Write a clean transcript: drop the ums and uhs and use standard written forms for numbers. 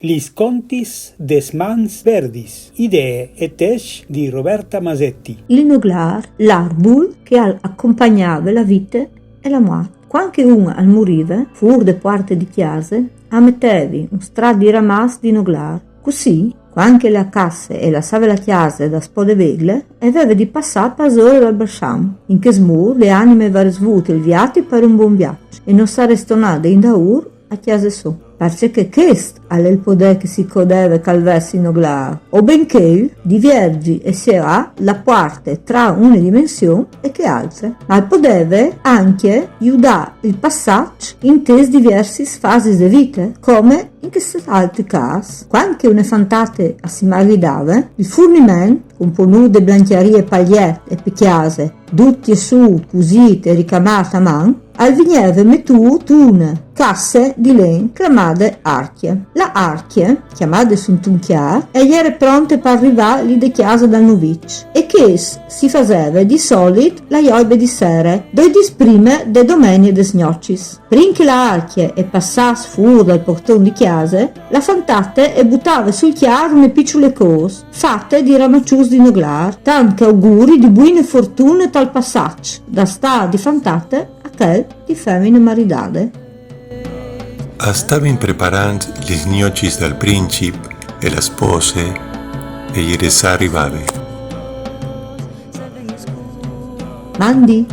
Lis contis des mans verdis, idee e tesch di Roberta Masetti. Il noglar, l'arbul che accompagnava la vita e la morte. Quando un al moriva, fur de parte di chiase, ammettevi un strad di ramas di noglar. Così, quando la casse e la save la chiesa da spode vegle, aveva di passare per ore dal Barsham, in che smur le anime var svute il viati per un buon viaggio, e non sa restonare in daur a chiese su. Perché chest alle il poder che si codeva calvessi noglar, o benché divergi e sarà la parte tra una dimensione e che altre, ma poteva anche aiutare il passaggio in tes diverse fasi di vita, come in questi altri casi, quando una fantate si maridava, il fornimento, componuto di blanchiarie pagliette e picchiase, tutti e su, cusite e ricamate a mano, alvigneve mettuto una casse di len chiamate archie. La archie, chiamate suntunchiar, era pronte per arrivare lì de chiesa dal Novic, e che si faceva di solito la ioibe di sere, dove disprime de domenie de snoccis. Prima che la archie e passasse fuori dal portone di chiesa, la fantate e buttava sul chiaro une piccole cose, fatte di ramaccius di noglar, tanti auguri di buone fortune tal passaggio, da sta di fantate di femmine maridate. Stavano preparando gli gnocchi dal principe e la sposa e ieri arrivava. Mandi